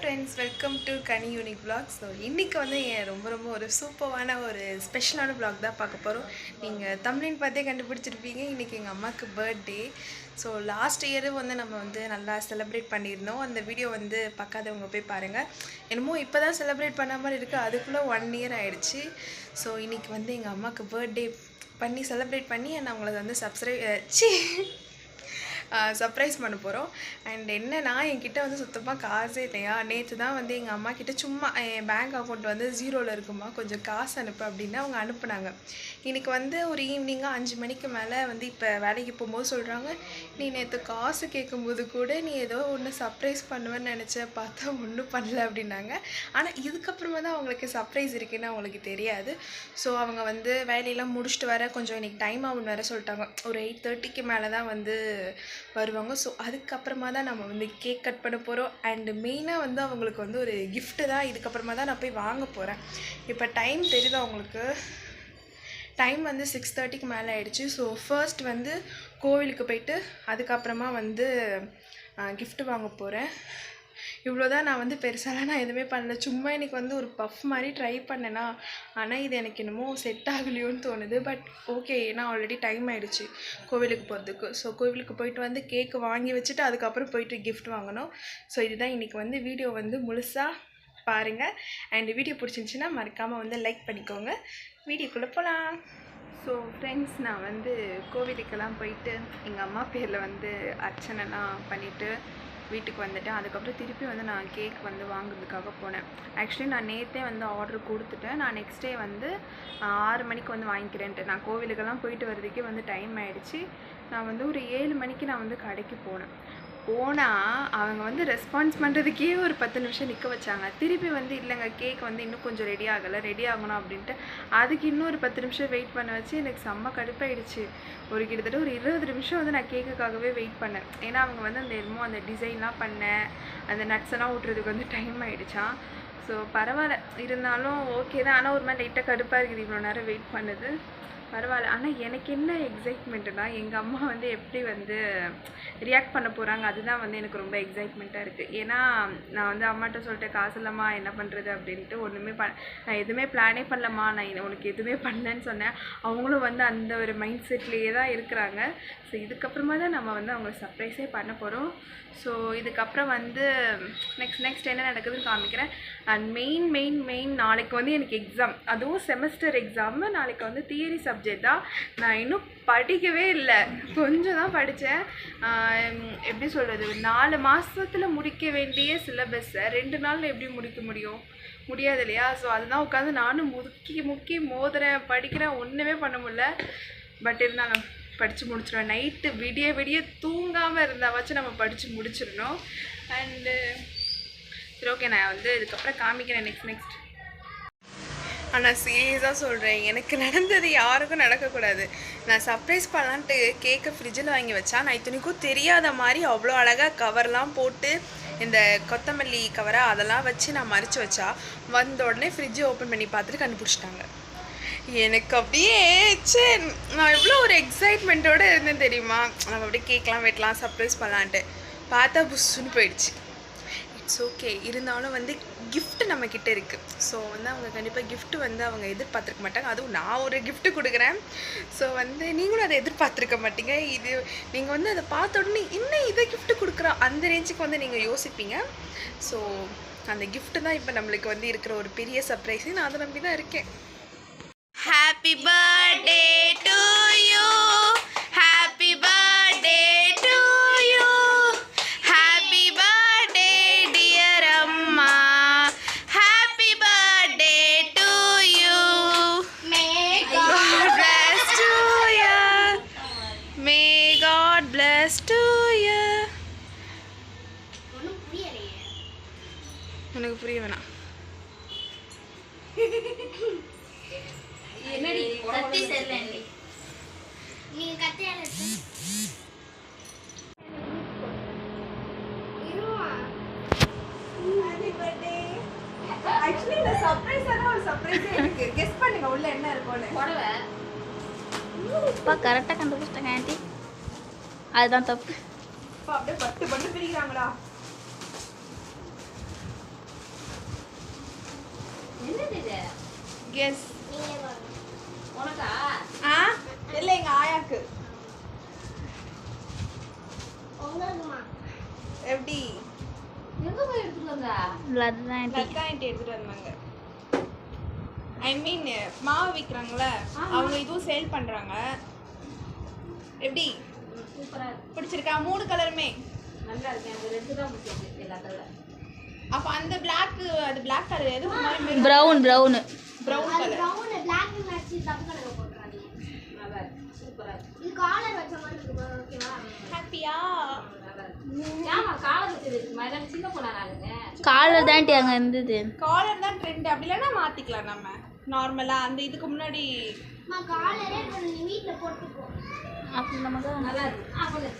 friends, welcome to Kani Unique Vlogs. So இன்னைக்கு வந்து ரொம்ப ஒரு சூப்பரான ஒரு ஸ்பெஷலான vlog தான் பார்க்க போறோம். நீங்க thumbnail பார்த்தே கண்டுபிடிச்சிருப்பீங்க. இன்னைக்கு எங்க அம்மாக்கு பர்த்டே. ஸோ லாஸ்ட் இயர் வந்து நம்ம வந்து நல்லா செலிப்ரேட் பண்ணியிருந்தோம். அந்த வீடியோ வந்து பார்க்காதவங்க போய் பாருங்க. என்னமோ இப்போ தான் செலிப்ரேட் பண்ண மாதிரி இருக்குது. அதுக்குள்ளே 1 year ஆயிடுச்சு. ஸோ இன்னைக்கு வந்து எங்கள் அம்மாவுக்கு பர்த்டே பண்ணி செலிப்ரேட் பண்ணி நான் உங்களுக்கு வந்து சர்ப்ரைஸ் பண்ண போகிறோம். அண்ட் என்னன்னா என்கிட்ட வந்து சுத்தமாக காசே இல்லையா. நேற்று தான் வந்து எங்கள் அம்மா கிட்ட சும்மா என் பேங்க் அக்கௌண்ட் வந்து 0ல் இருக்குமா, கொஞ்சம் காசு அனுப்பு அப்படின்னு அவங்க அனுப்புனாங்க. இன்றைக்கி வந்து ஒரு ஈவினிங்காக 5 மணிக்கு மேலே வந்து இப்போ வேலைக்கு போகும்போது சொல்கிறாங்க, நீ நேற்று காசு கேட்கும்போது கூட நீ ஏதோ ஒன்று சர்ப்ரைஸ் பண்ணுவேன்னு நினச்ச, பார்த்தா ஒன்றும் பண்ணல அப்படின்னாங்க. ஆனால் இதுக்கப்புறமா தான் அவங்களுக்கு சர்ப்ரைஸ் இருக்குன்னு அவங்களுக்கு தெரியாது. ஸோ அவங்க வந்து வேலையெல்லாம் முடிச்சுட்டு வர கொஞ்சம் இன்றைக்கி டைம் ஆகுன்னு வேறு சொல்லிட்டாங்க. ஒரு 8:30க்கு மேலே தான் வந்து வருவாங்க. ஸோ அதுக்கப்புறமா தான் நம்ம வந்து கேக் கட் பண்ண போகிறோம். அண்டு மெயினாக வந்து அவங்களுக்கு வந்து ஒரு கிஃப்ட்டு தான் இதுக்கப்புறமா தான் நான் போய் வாங்க போகிறேன். இப்போ டைம் தெரியுது அவங்களுக்கு, டைம் வந்து 6:30க்கு மேலே ஆயிடுச்சு. ஸோ ஃபர்ஸ்ட் வந்து கோவிலுக்கு போயிட்டு அதுக்கப்புறமா வந்து கிஃப்ட்டு வாங்க போகிறேன். இவ்வளோதான். நான் வந்து பெருசாலாம் நான் எதுவுமே பண்ணல. சும்மா இன்றைக்கி வந்து ஒரு பஃப் மாதிரி ட்ரை பண்ணேன்னா, ஆனால் இது எனக்கு என்னமோ செட் ஆகலையோன்னு தோணுது. பட் ஓகே, ஏன்னா ஆல்ரெடி டைம் ஆகிடுச்சு கோவிலுக்கு போகிறதுக்கு. ஸோ கோவிலுக்கு போயிட்டு வந்து கேக்கு வாங்கி வச்சுட்டு அதுக்கப்புறம் போயிட்டு கிஃப்ட் வாங்கணும். ஸோ இதுதான் இன்றைக்கி வந்து வீடியோ வந்து முழுசாக பாருங்கள். அண்ட் வீடியோ பிடிச்சிருந்துச்சின்னா மறக்காமல் வந்து லைக் பண்ணிக்கோங்க. வீடியோக்குள்ளே போகலாம். ஸோ ஃப்ரெண்ட்ஸ், நான் வந்து கோவிலுக்கெல்லாம் போயிட்டு எங்கள் அம்மா பேரில் வந்து அர்ச்சனைலாம் பண்ணிவிட்டு வீட்டுக்கு வந்துட்டேன். அதுக்கப்புறம் திருப்பி வந்து நான் கேக் வந்து வாங்குறதுக்காக போனேன். ஆக்சுவலி நான் நேற்றே வந்து ஆர்டர் கொடுத்துட்டேன். நான் நெக்ஸ்ட் டே வந்து 6 மணிக்கு வந்து வாங்கிக்கிறேன்ட்டு. நான் கோவிலுக்கெல்லாம் போயிட்டு வர்றதுக்கே வந்து டைம் ஆகிடுச்சு. நான் வந்து ஒரு 7 மணிக்கு நான் வந்து கடைக்கு போனால் அவங்க வந்து ரெஸ்பான்ஸ் பண்ணுறதுக்கே ஒரு 10 நிமிஷம் நிற்க வச்சாங்க. திருப்பி வந்து இல்லைங்க, கேக் வந்து இன்னும் கொஞ்சம் ரெடி ஆகணும் அப்படின்ட்டு அதுக்கு இன்னும் ஒரு 10 நிமிஷம் வெயிட் பண்ண வச்சு எனக்கு செம்ம கடுப்பாயிடுச்சு. கிட்டத்தட்ட ஒரு 20 நிமிஷம் வந்து நான் கேக்குக்காகவே வெயிட் பண்ணேன். ஏன்னா அவங்க வந்து அந்த டிசைன்லாம் பண்ணேன், அந்த நட்ஸ் எல்லாம் ஊட்டுறதுக்கு வந்து டைம் ஆகிடுச்சான். ஸோ பரவாயில்ல, இருந்தாலும் ஓகே தான். ஆனால் ஒரு மாதிரி லைட்டாக கடுப்பாக இருக்குது இவ்வளோ நேரம் வெயிட் பண்ணது. பரவாயில்ல. ஆனால் எனக்கு என்ன எக்ஸைட்மெண்ட்டுனா, எங்கள் அம்மா வந்து எப்படி வந்து ரியாக்ட் பண்ண போகிறாங்க, அதுதான் வந்து எனக்கு ரொம்ப எக்ஸைட்மெண்ட்டாக இருக்குது. ஏன்னா நான் வந்து அம்மாட்ட சொல்லிட்டு காசு இல்லைம்மா என்ன பண்ணுறது அப்படின்ட்டு நான் எதுவுமே பிளானே பண்ணலம்மா, நான் உனக்கு எதுவுமே பண்ணலன்னு சொன்னேன். அவங்களும் வந்து அந்த ஒரு மைண்ட் செட்லேயே தான் இருக்கிறாங்க. ஸோ இதுக்கப்புறமா தான் நம்ம வந்து அவங்க சர்ப்ரைஸே பண்ண போகிறோம். ஸோ இதுக்கப்புறம் வந்து நெக்ஸ்ட் என்ன நடக்குதுன்னு காமிக்கிறேன். அண்ட் மெயின் நாளைக்கு வந்து எனக்கு எக்ஸாம், அதுவும் செமஸ்டர் எக்ஸாமு. நாளைக்கு வந்து தியரி சப்ஜெக்ட் தான். நான் இன்னும் படிக்கவே இல்லை, கொஞ்சம் தான் படித்தேன். எப்படி சொல்கிறது, 4 மாதத்தில் முடிக்க வேண்டிய சிலபஸை 2 நாளில் எப்படி முடிக்க முடியாது இல்லையா. ஸோ அதுதான் உட்காந்து நானும் முக்கி மோதுறேன், படிக்கிறேன், ஒன்றுமே பண்ண முடியல. பட் இருந்தாலும் படித்து முடிச்சிடுவேன். நைட்டு விடிய தூங்காமல் இருந்தாவாச்சும் நம்ம படித்து முடிச்சிடணும். அண்டு சரி, ஓகே, நான் வந்து இதுக்கப்புறம் காமிக்கிறேன் நெக்ஸ்ட். ஆனால் சீரியஸாக சொல்கிறேன், எனக்கு நடந்தது யாருக்கும் நடக்கக்கூடாது. நான் சர்ப்ரைஸ் பண்ணலான்ட்டு கேக்கை ஃப்ரிட்ஜில் வாங்கி வச்சா, நான் இத்தனைக்கும் தெரியாத மாதிரி அவ்வளோ அழகாக கவர்லாம் போட்டு இந்த கொத்தமல்லி கவராக அதெல்லாம் வச்சு நான் மறைச்சி வச்சா, வந்த உடனே ஃப்ரிட்ஜை ஓப்பன் பண்ணி பார்த்துட்டு கண்டுபிடிச்சிட்டாங்க. எனக்கு அப்படியே நான் எவ்வளோ ஒரு எக்ஸைட்மெண்ட்டோடு இருந்தேன் தெரியுமா. நம்ம அப்படியே கேட்கலாம் வெட்டலாம் சர்ப்ரைஸ் பண்ணலான்ட்டு பார்த்தா புஷ்ஷுன்னு போயிடுச்சு. இட்ஸ் ஓகே, இருந்தாலும் வந்து கிஃப்ட் நம்மக்கிட்ட இருக்குது. ஸோ வந்து அவங்க கண்டிப்பாக கிஃப்ட்டு வந்து அவங்க எதிர்பார்த்துருக்க மாட்டாங்க. அதுவும் நான் ஒரு கிஃப்ட்டு கொடுக்குறேன். ஸோ வந்து நீங்களும் அதை எதிர்பார்த்துருக்க மாட்டீங்க. இது நீங்கள் வந்து அதை பார்த்த உடனே இன்னும் இதை கிஃப்ட்டு கொடுக்குறோம் அந்த ரேஞ்சுக்கு வந்து நீங்கள் யோசிப்பீங்க. ஸோ அந்த கிஃப்ட்டு தான் இப்போ நம்மளுக்கு வந்து இருக்கிற ஒரு பெரிய சர்ப்ரைஸு. நான் அதை நம்பி தான் இருக்கேன். Happy birthday to you, happy birthday to you, happy birthday dear Amma, happy birthday to you, may God bless to you, may God bless to you. எனக்கு புரிய வேணாம். என்னடி கத்தி செல்லண்டி நீங்க கத்தியால இருவா. Happy birthday. एक्चुअली இந்த சர்ப்ரைஸ் ஆன ஒரு சர்ப்ரைஸ் இருக்கு. கெஸ் பண்ணுங்க உள்ள என்ன இருக்குன்னு. போடவே அப்பா கரெக்ட்டா கண்டுபிடிச்சிட்டங்க ஆன்ட்டி. அதுதான் தப்பு. அப்பா அப்படியே பட்டு பிரிக்கிறாங்கடா. கெஸ். உனக்கா? ஆ இல்லை எங்கள் ஆயாக்கு. எப்படி? எங்க போய் எடுத்துட்டு வந்தா? பிளட் தான் எடுத்துட்டு வந்தாங்க. ஐ மீன் மாவு விற்கிறாங்கள அவங்க இதுவும் சேல் பண்ணுறாங்க. எப்படி? சூப்பரா பிடிச்சிருக்கா? 3 கலருமே நல்லா இருக்கு. எனக்கு ரெண்டு தான் பிடிச்சிருக்கு எல்லா கலர். அப்போ அந்த பிளாக் அது பிளாக் கலர் எது brown brown brown colour. black match தப்பு கலர் போட்றாங்க. நல்லா இருக்கு. சூப்பரா இருக்கு. இது காலர் வச்ச மாதிரி இருக்கு. ஓகேவா? ஹாப்பியா? நல்லா இருக்கு. ஏமா காலர் வச்சது? மயிலான சின்ன பொண்ணா நானுங்க. காலர் தான்டி அங்க இருந்தது. காலர் தான் ட்ரெண்ட். அப்படி இல்லைன்னா மாற்றிக்கலாம் நம்ம நார்மலாக அந்த இதுக்கு முன்னாடி. காலரே நீ வீட்டில் போட்டுக்கோ. அப்படி நமக்கு நல்லா இருக்கு.